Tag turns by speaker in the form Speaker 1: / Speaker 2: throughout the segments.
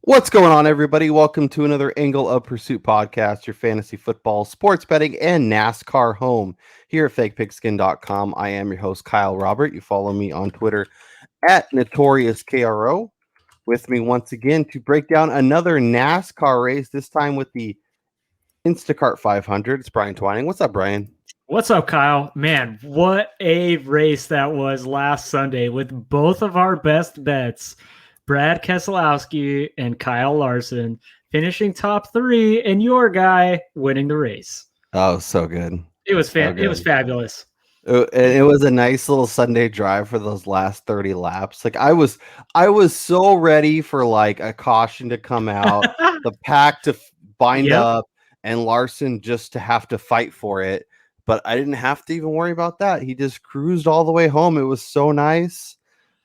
Speaker 1: What's going on, everybody? Welcome to another Angle of Pursuit podcast, your fantasy football, sports betting, and NASCAR home here at fakepigskin.com. I am your host, Kyle Robert. You follow me on Twitter at NotoriousKRO. With me once again to break down another NASCAR race, this time with the Instacart 500. It's Brian Twining. What's up, Brian?
Speaker 2: What's up, Kyle? Man, what a race that was last Sunday with both of our best bets, Brad Keselowski and Kyle Larson, finishing top three, and your guy winning the race.
Speaker 1: Oh, so good.
Speaker 2: It was It was fabulous.
Speaker 1: It was a nice little Sunday drive for those last 30 laps. Like I was so ready for like a caution to come out, the pack to bind up, and Larson just to have to fight for it. But I didn't have to even worry about that. He just cruised all the way home. It was so nice.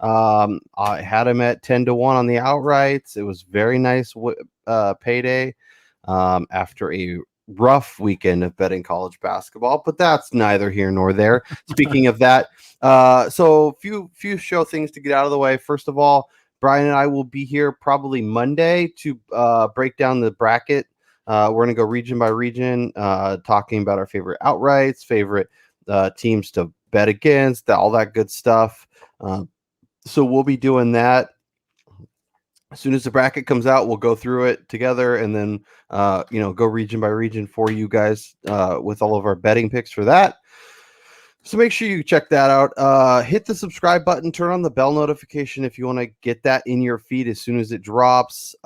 Speaker 1: I had him at 10-1 on the outrights. It was very nice payday after a rough weekend of betting college basketball, but that's neither here nor there. Speaking of that, so few show things to get out of the way. First of all, Brian and I will be here probably Monday to break down the bracket. We're going to go region by region, talking about our favorite outrights, favorite teams to bet against, all that good stuff. So we'll be doing that. As soon as the bracket comes out, we'll go through it together and then, go region by region for you guys with all of our betting picks for that. So make sure you check that out. Hit the subscribe button, turn on the bell notification if you want to get that in your feed as soon as it drops.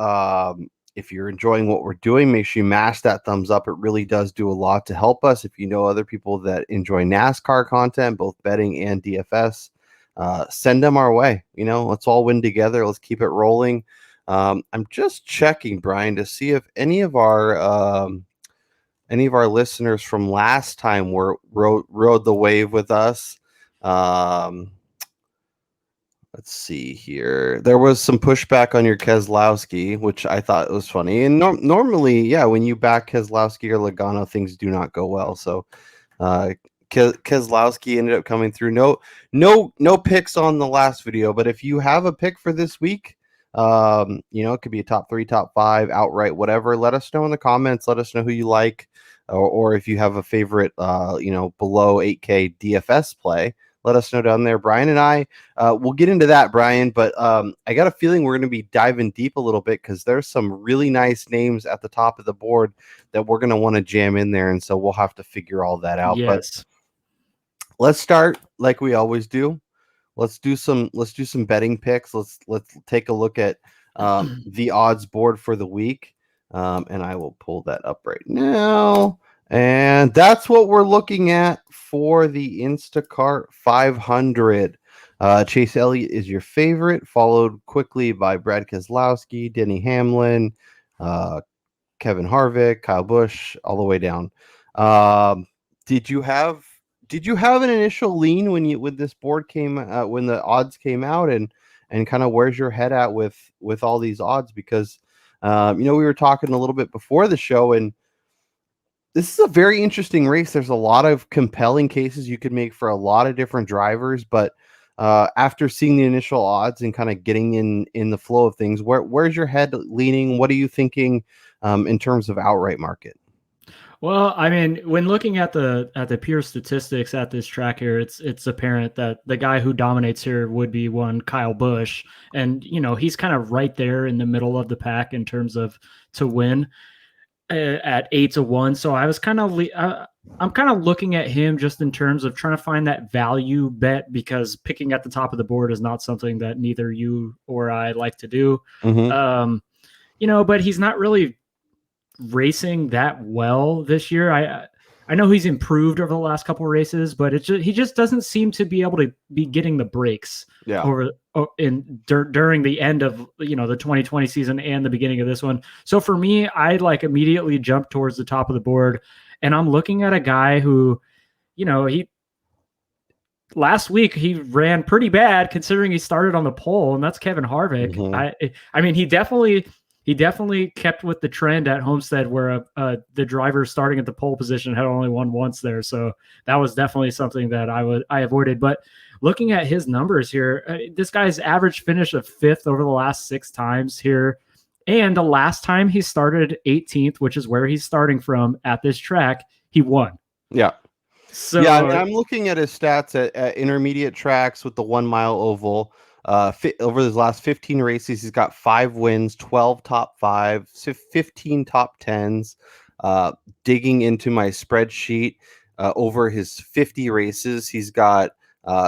Speaker 1: If you're enjoying what we're doing, make sure you mash that thumbs up. It really does do a lot to help us. If you know other people that enjoy NASCAR content, both betting and DFS, send them our way. Let's all win together. Let's keep it rolling. I'm just checking, Brian, to see if any of our listeners from last time rode the wave with us. Let's see here. There was some pushback on your Keselowski, which I thought was funny. And normally, yeah, when you back Keselowski or Logano, things do not go well. So Keselowski ended up coming through. No picks on the last video, but if you have a pick for this week, it could be a top 3, top 5, outright, whatever. Let us know in the comments. Let us know who you like, or if you have a favorite, below 8K DFS play. Let us know down there. Brian and I we'll get into that, Brian, but I got a feeling we're going to be diving deep a little bit because there's some really nice names at the top of the board that we're going to want to jam in there, and so we'll have to figure all that out.
Speaker 2: Yes.
Speaker 1: But let's start like we always do. Let's do some betting picks. Let's take a look at the odds board for the week, and I will pull that up right now. And that's what we're looking at for the Instacart 500. Chase Elliott is your favorite, followed quickly by Brad Keselowski, Denny Hamlin, Kevin Harvick, Kyle Busch, all the way down. Did you have an initial lean when this board came when the odds came out, and kind of where's your head at with all these odds? Because we were talking a little bit before the show, and this is a very interesting race. There's a lot of compelling cases you could make for a lot of different drivers, but after seeing the initial odds and kind of getting in the flow of things, where's your head leaning? What are you thinking in terms of outright market?
Speaker 2: Well, I mean, when looking at the pure statistics at this track here, it's apparent that the guy who dominates here would be one Kyle Busch, and he's kind of right there in the middle of the pack in terms of to win at 8-1. So I was I'm kind of looking at him just in terms of trying to find that value bet, because picking at the top of the board is not something that neither you or I like to do.
Speaker 1: Mm-hmm.
Speaker 2: But he's not really racing that well this year. I know he's improved over the last couple of races, but he just doesn't seem to be able to be getting the breaks during the end of the 2020 season and the beginning of this one. So for me, I immediately jumped towards the top of the board, and I'm looking at a guy who, last week he ran pretty bad considering he started on the pole, and that's Kevin Harvick. Mm-hmm. I mean, he definitely kept with the trend at Homestead where the driver starting at the pole position had only won once there. So that was definitely something that I avoided. But looking at his numbers here, this guy's average finish of 5th over the last 6 times here And the last time he started 18th, which is where he's starting from at this track, he won.
Speaker 1: Yeah.
Speaker 2: So
Speaker 1: yeah, I mean, I'm looking at his stats at intermediate tracks with the 1 mile oval. Over his last 15 races, he's got 5 wins, 12 top 5, 15 top 10s. Digging into my spreadsheet, over his 50 races, he's got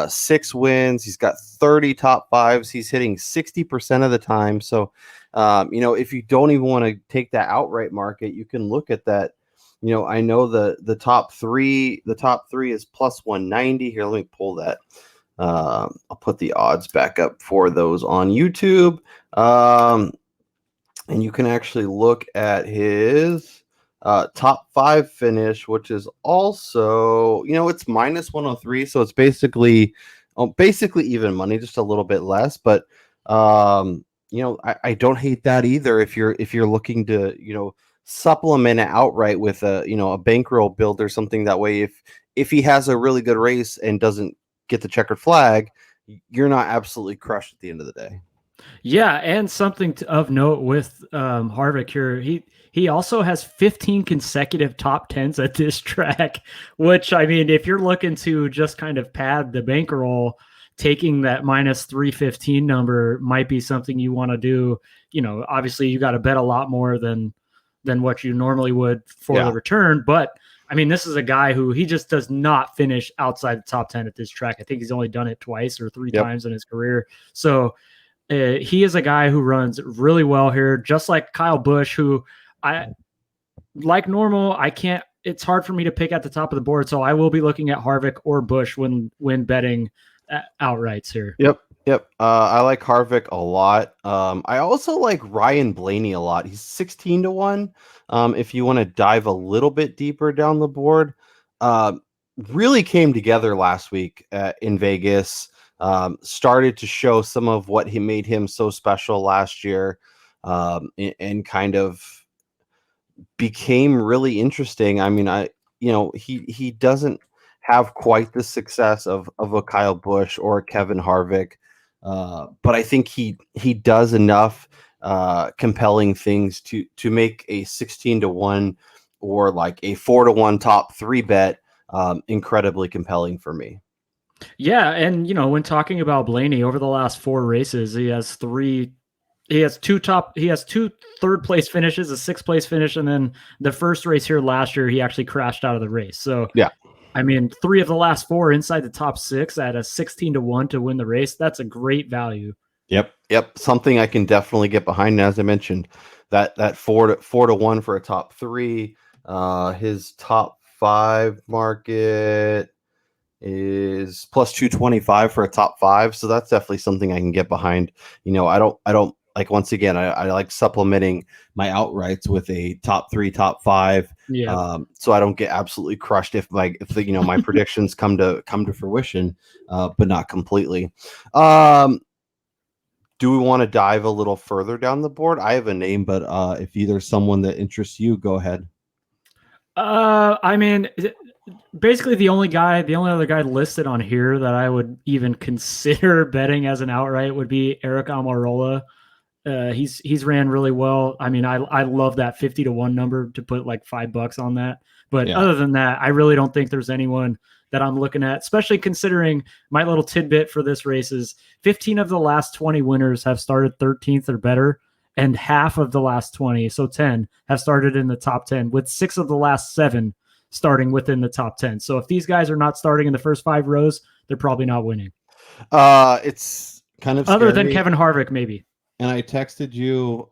Speaker 1: 6 wins. He's got 30 top 5s. He's hitting 60% of the time. So, if you don't even want to take that outright market, you can look at that. I know the top three is plus 190 here. Let me pull that. I'll put the odds back up for those on YouTube. And you can actually look at his top 5 finish, which is also, it's minus 103. So it's basically even money, just a little bit less. But, I don't hate that either. If you're looking to, supplement it outright with a bankroll build or something. That way, if he has a really good race and doesn't get the checkered flag, you're not absolutely crushed at the end of the day.
Speaker 2: Yeah, and something of note with Harvick here, he also has 15 consecutive top 10s at this track, which, I mean, if you're looking to just kind of pad the bankroll, taking that minus 315 number might be something you want to do. Obviously you got to bet a lot more than what you normally would for the return. But I mean, this is a guy who he just does not finish outside the top 10 at this track. I think he's only done it twice or 3 times in his career. So he is a guy who runs really well here, just like Kyle Busch, who like normal, it's hard for me to pick at the top of the board. So I will be looking at Harvick or Busch when betting outrights here.
Speaker 1: Yep. I like Harvick a lot. I also like Ryan Blaney a lot. He's 16 to 1. If you want to dive a little bit deeper down the board, really came together last week in Vegas. Started to show some of what he made him so special last year, and kind of became really interesting. I mean, he doesn't have quite the success of a Kyle Busch or Kevin Harvick. But I think he does enough compelling things to make a 16 to 1 or like a 4 to 1 top 3 bet incredibly compelling for me.
Speaker 2: Yeah, and when talking about Blaney over the last 4 races, he has 2 third place finishes, a 6th place finish, and then the first race here last year he actually crashed out of the race. So
Speaker 1: yeah.
Speaker 2: I mean, 3 of the last 4 inside the top 6 at a 16 to 1 to win the race. That's a great value.
Speaker 1: Yep. Something I can definitely get behind. As I mentioned, that 4 to 1 for a top 3. His top 5 market is plus 225 for a top 5. So that's definitely something I can get behind. I don't like, once again, I like supplementing my outrights with a top 3, top 5.
Speaker 2: Yeah.
Speaker 1: So I don't get absolutely crushed if my predictions come to fruition, but not completely. Do we want to dive a little further down the board? I have a name, but if there's someone that interests you, go ahead.
Speaker 2: I mean, basically the only other guy listed on here that I would even consider betting as an outright would be Eric Amarola. He's ran really well. I mean, I love that 50 to 1 number to put like $5 on that. But other than that, I really don't think there's anyone that I'm looking at, especially considering my little tidbit for this race is 15 of the last 20 winners have started 13th or better, and half of the last 20, so 10, have started in the top 10, with 6 of the last 7 starting within the top 10. So if these guys are not starting in the first 5 rows, they're probably not winning.
Speaker 1: It's kind of
Speaker 2: other
Speaker 1: scary.
Speaker 2: Than Kevin Harvick, maybe.
Speaker 1: And I texted you,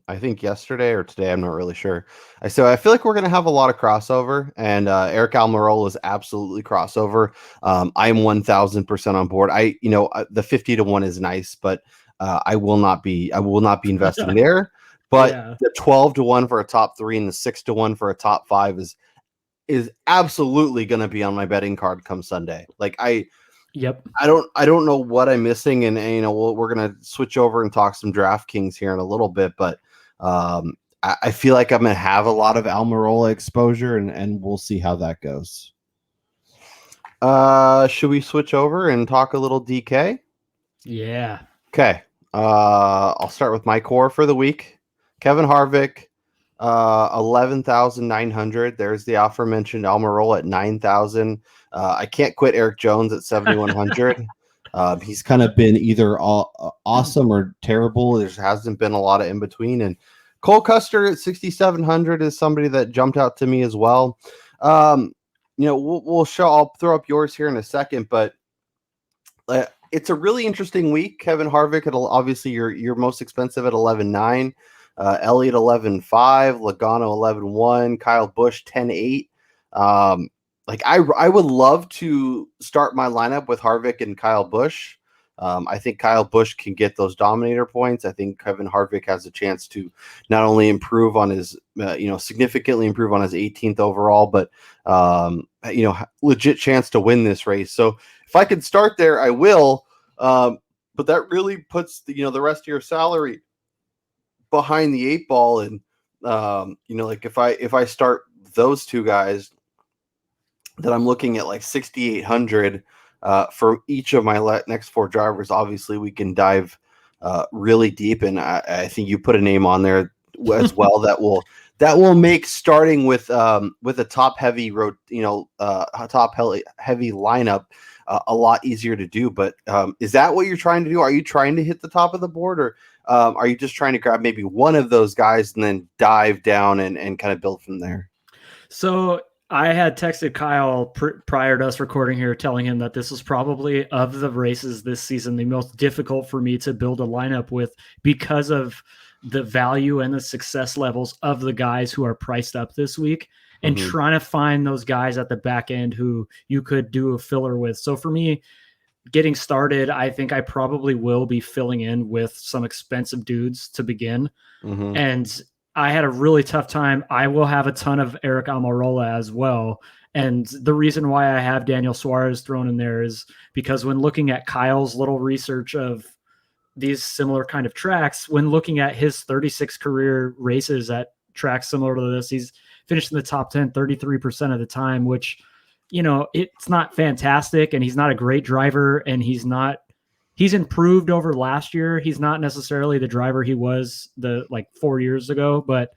Speaker 1: I think yesterday or today, I'm not really sure. I said, I feel like we're going to have a lot of crossover, and Eric Almirola is absolutely crossover. I'm 1000% on board. The 50 to 1 is nice, but I will not be investing there. But the 12 to 1 for a top 3 and the 6 to 1 for a top 5 is absolutely going to be on my betting card come Sunday. Like
Speaker 2: Yep.
Speaker 1: I don't know what I'm missing, and we're gonna switch over and talk some DraftKings here in a little bit, but I feel like I'm gonna have a lot of Almirola exposure, and we'll see how that goes. Should we switch over and talk a little DK?
Speaker 2: Yeah.
Speaker 1: Okay. I'll start with my core for the week. Kevin Harvick, 11,900. There's the aforementioned Amarola at 9,000. I can't quit Eric Jones at 7,100. He's kind of been either awesome or terrible. There hasn't been a lot of in between. And Cole Custer at 6,700 is somebody that jumped out to me as well. We'll show. I'll throw up yours here in a second, but it's a really interesting week. Kevin Harvick at obviously your most expensive at 11.9. Elliott 11.5, Logano 11.1, Kyle Busch 10.8. I would love to start my lineup with Harvick and Kyle Busch. I think Kyle Busch can get those dominator points. I think Kevin Harvick has a chance to not only improve on his, significantly improve on his 18th overall, but legit chance to win this race. So if I could start there, I will. But that really puts the rest of your salary behind the 8 ball. And if I start those two guys, that I'm looking at like 6,800 for each of my next 4 drivers. Obviously, we can dive really deep, and I think you put a name on there as well that will make starting with a top heavy heavy lineup a lot easier to do. But is that what you're trying to do? Are you trying to hit the top of the board, or are you just trying to grab maybe one of those guys and then dive down and kind of build from there?
Speaker 2: So I had texted Kyle prior to us recording here, telling him that this was probably, of the races this season, the most difficult for me to build a lineup with, because of the value and the success levels of the guys who are priced up this week, and trying to find those guys at the back end who you could do a filler with. So for me, getting started, I think I probably will be filling in with some expensive dudes to begin. And I had a really tough time. I will have a ton of Eric Amarola as well. And the reason why I have Daniel Suarez thrown in there is because when looking at Kyle's little research of these similar kind of tracks, when looking at his 36 career races at tracks similar to this, he's finished in the top 10 33% of the time, which, it's not fantastic, and he's not a great driver, and he's improved over last year. He's not necessarily the driver he was 4 years ago, but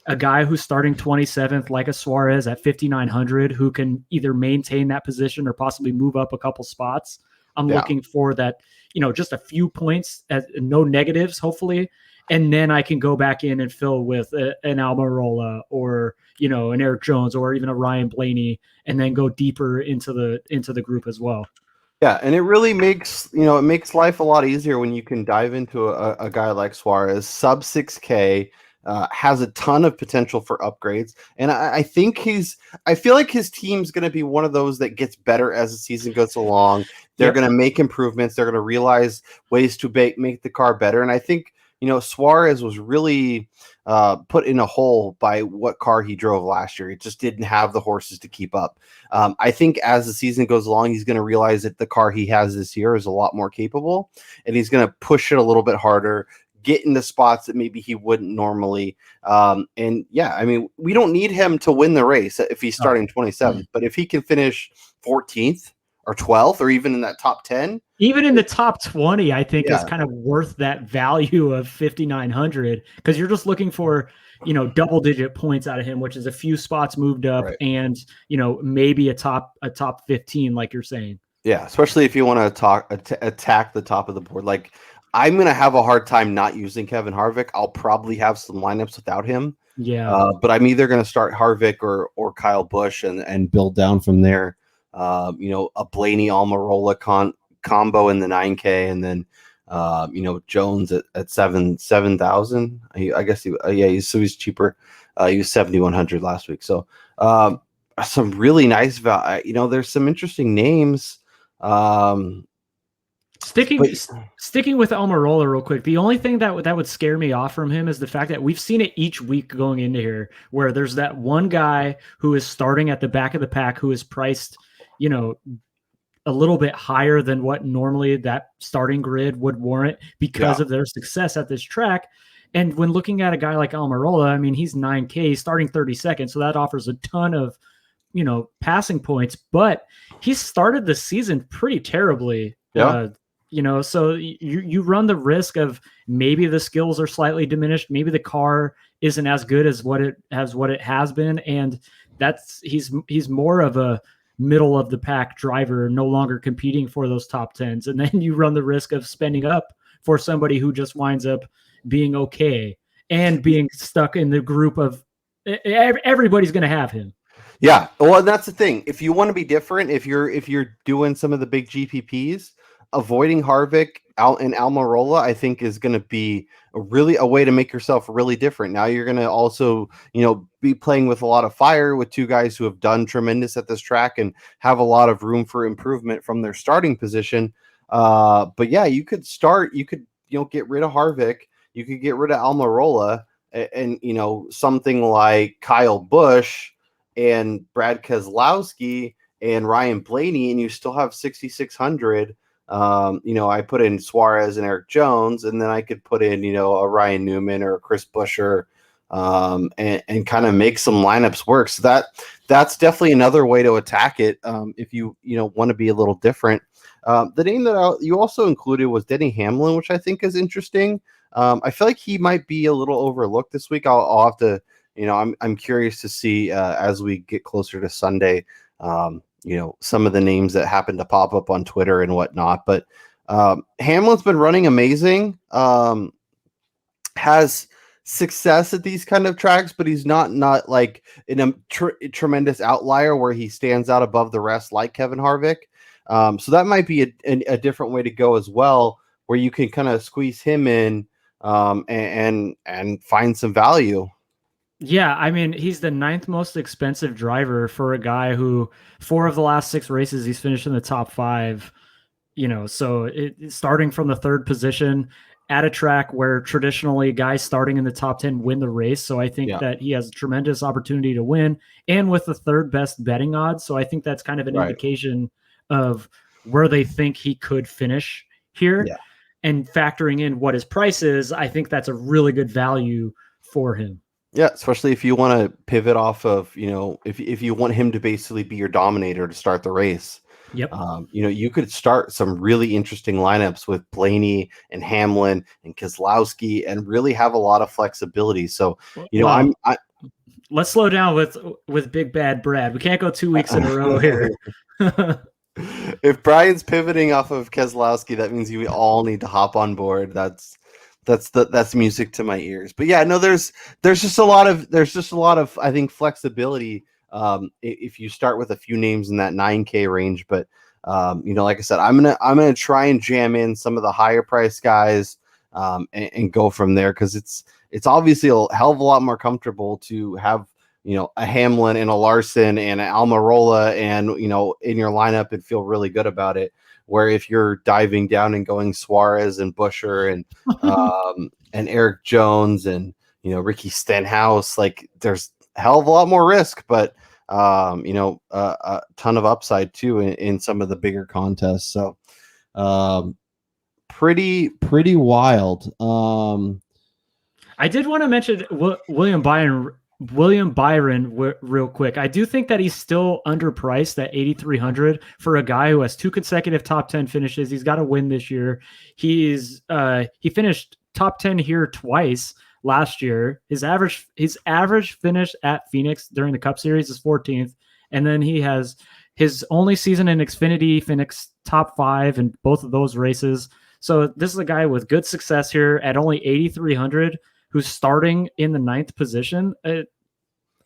Speaker 2: a guy who's starting 27th, like a Suarez at 5,900, who can either maintain that position or possibly move up a couple spots. I'm looking for that, just a few points, no negatives, hopefully. And then I can go back in and fill with an Almirola or, an Eric Jones or even a Ryan Blaney, and then go deeper into the group as well.
Speaker 1: Yeah, and it really makes life a lot easier when you can dive into a guy like Suarez, sub 6K, has a ton of potential for upgrades, and I feel like his team's going to be one of those that gets better as the season goes along. They're going to make improvements. They're going to realize ways to make the car better, and I think Suarez was really put in a hole by what car he drove last year. It just didn't have the horses to keep up. I think as the season goes along, he's going to realize that the car he has this year is a lot more capable, and he's going to push it a little bit harder, get into spots that maybe he wouldn't normally. We don't need him to win the race if he's starting 27th, but if he can finish 14th or 12th or even in that top 10,
Speaker 2: even in the top 20, I think is kind of worth that value of 5,900, because you're just looking for, double digit points out of him, which is a few spots moved up, and, maybe a top 15, like you're saying. Yeah.
Speaker 1: Especially if you want to attack the top of the board. Like, I'm going to have a hard time not using Kevin Harvick. I'll probably have some lineups without him.
Speaker 2: Yeah.
Speaker 1: But I'm either going to start Harvick or Kyle Busch and build down from there. A Blaney Almirola combo in the 9K, and then Jones at 7,000. I guess he's cheaper. He was 7,100 last week. So some really nice value. There's some interesting names.
Speaker 2: Sticking with Almirola real quick, the only thing that would scare me off from him is the fact that we've seen it each week going into here, where there's that one guy who is starting at the back of the pack who is priced, a little bit higher than what normally that starting grid would warrant because of their success at this track. And when looking at a guy like Amarola, I mean, he's 9K, starting 32nd, so that offers a ton of, passing points. But he started the season pretty terribly. So you run the risk of maybe the skills are slightly diminished, maybe the car isn't as good as what it has been, and he's more of a middle of the pack driver, no longer competing for those top tens, and then you run the risk of spending up for somebody who just winds up being okay and being stuck in the group of everybody's going to have him.
Speaker 1: Yeah, well, that's the thing. If you want to be different, if you're doing some of the big GPPs, avoiding Harvick out in Almirola, I think is going to be a way to make yourself really different. Now you're going to also, be playing with a lot of fire with two guys who have done tremendous at this track and have a lot of room for improvement from their starting position. But yeah, you could get rid of Harvick, you could get rid of Almirola, and something like Kyle Busch and Brad Keselowski and Ryan Blaney, and you still have 6,600. I put in Suarez and Eric Jones, and then I could put in, a Ryan Newman or a Chris Buescher, and kind of make some lineups work. So that's definitely another way to attack it. If you want to be a little different. The name that you also included was Denny Hamlin, which I think is interesting. I feel like he might be a little overlooked this week. I'll have to, I'm curious to see as we get closer to Sunday, some of the names that happen to pop up on Twitter and whatnot. But Hamlin's been running amazing, has success at these kind of tracks, but he's not like in a tremendous outlier where he stands out above the rest like Kevin Harvick. So that might be a different way to go as well, where you can kind of squeeze him in and find some value.
Speaker 2: Yeah, I mean, he's the 9th most expensive driver for a guy who 4 of the last 6 races he's finished in the top 5. So starting from the 3rd position at a track where traditionally guys starting in the top 10 win the race. So I think that he has a tremendous opportunity to win, and with the 3rd best betting odds. So I think that's kind of an indication of where they think he could finish here.
Speaker 1: Yeah.
Speaker 2: And factoring in what his price is, I think that's a really good value for him.
Speaker 1: Yeah, especially if you want to pivot off of, if you want him to basically be your dominator to start the race.
Speaker 2: Yep.
Speaker 1: You could start some really interesting lineups with Blaney and Hamlin and Keselowski and really have a lot of flexibility. So,
Speaker 2: let's slow down with Big Bad Brad. We can't go 2 weeks in a row here.
Speaker 1: If Brian's pivoting off of Keselowski, that means you all need to hop on board. That's music to my ears. But yeah, no, there's just a lot of I think flexibility if you start with a few names in that 9K range. But like I said, I'm gonna try and jam in some of the higher price guys and go from there, because it's obviously a hell of a lot more comfortable to have a Hamlin and a Larson and an Almirola and in your lineup and feel really good about it. Where if you're diving down and going Suarez and Buescher and Eric Jones and Ricky Stenhouse, like there's a hell of a lot more risk, but a ton of upside too in some of the bigger contests. So pretty wild.
Speaker 2: I did want to mention William Byron real quick. I do think that he's still underpriced at 8,300 for a guy who has 2 consecutive top 10 finishes. He's got to win this year. He finished top 10 here twice last year. His average finish at Phoenix during the Cup Series is 14th, and then he has his only season in Xfinity finished top 5 in both of those races. So this is a guy with good success here at only 8,300. Who's starting in the 9th position.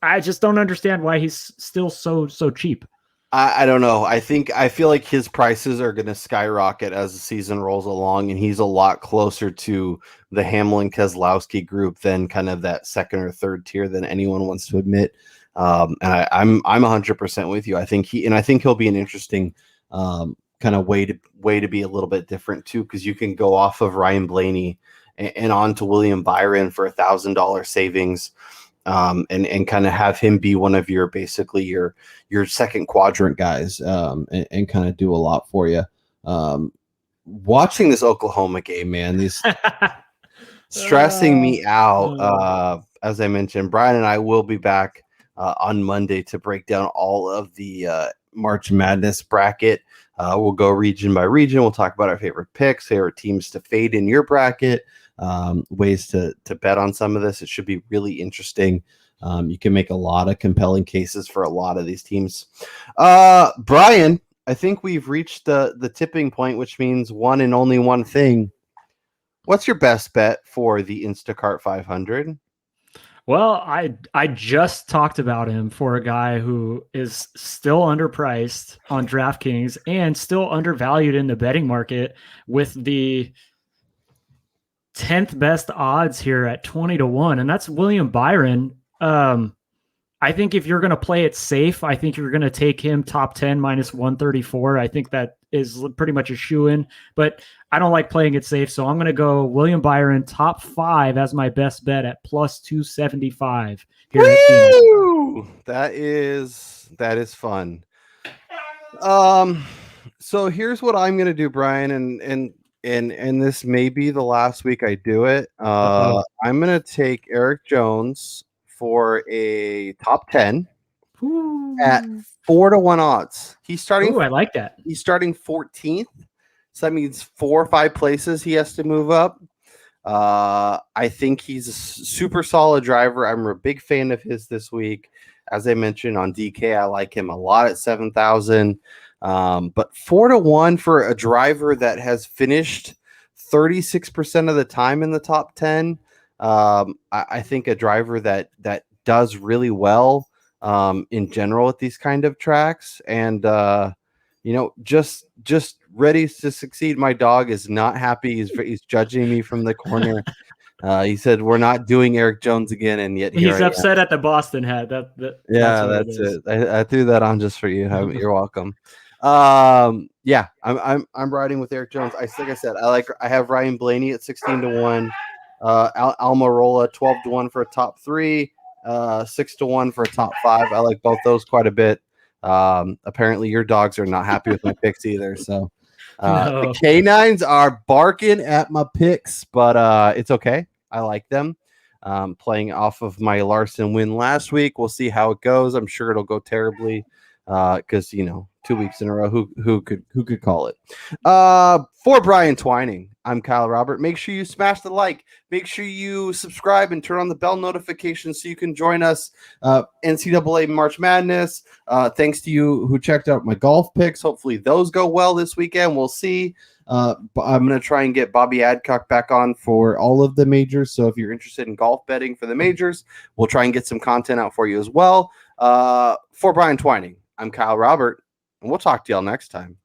Speaker 2: I just don't understand why he's still so cheap.
Speaker 1: I don't know. I feel like his prices are going to skyrocket as the season rolls along, and he's a lot closer to the Hamlin Keselowski group than kind of that 2nd or 3rd tier than anyone wants to admit. And I'm 100% with you. I think he'll be an interesting kind of way to be a little bit different too, because you can go off of Ryan Blaney and on to William Byron for $1,000 savings, and kind of have him be one of your second quadrant guys, and kind of do a lot for you. Watching this Oklahoma game, man, these stressing me out. As I mentioned, Brian and I will be back on Monday to break down all of the March Madness bracket. We'll go region by region. We'll talk about our favorite picks, favorite teams to fade in your bracket, ways to bet on some of this. It should be really interesting. You can make a lot of compelling cases for a lot of these teams. Brian, I think we've reached the tipping point, which means one and only one thing. What's your best bet for the Instacart 500?
Speaker 2: Well, I just talked about him for a guy who is still underpriced on DraftKings and still undervalued in the betting market with the 10th best odds here at 20-1, and that's William Byron. I think if you're going to play it safe, I think you're going to take him top 10 minus 134. I think that is pretty much a shoe-in, but I don't like playing it safe, so I'm going to go William Byron top 5 as my best bet at plus 275 here at Phoenix.
Speaker 1: That is fun. So here's what I'm going to do, Brian, and this may be the last week I do it. I'm going to take Eric Jones for a top 10 at 4-1 odds. He's starting.
Speaker 2: I like that.
Speaker 1: He's starting 14th, so that means 4 or 5 places he has to move up. I think he's a super solid driver. I'm a big fan of his this week. As I mentioned on DK, I like him a lot at 7,000. But 4-1 for a driver that has finished 36% of the time in the top 10. I think a driver that does really well in general at these kind of tracks, and just ready to succeed. My dog is not happy. He's judging me from the corner. He said we're not doing Eric Jones again, and yet
Speaker 2: he's upset at the Boston hat.
Speaker 1: That's it. I threw that on just for you. You're welcome. Yeah, I'm riding with Eric Jones. Like I said, I have Ryan Blaney at 16-1, Amarola 12-1 for a top 3, 6-1 for a top 5. I like both those quite a bit. Apparently your dogs are not happy with my picks either, so the canines are barking at my picks, but it's okay. I like them. Playing off of my Larson win last week, we'll see how it goes. I'm sure it'll go terribly because 2 weeks in a row, who could call it? For Brian Twining, I'm Kyle Robert. Make sure you smash the like. Make sure you subscribe and turn on the bell notifications so you can join us NCAA March Madness. Thanks to you who checked out my golf picks. Hopefully those go well this weekend. We'll see. I'm going to try and get Bobby Adcock back on for all of the majors. So if you're interested in golf betting for the majors, we'll try and get some content out for you as well. For Brian Twining, I'm Kyle Robert, and we'll talk to y'all next time.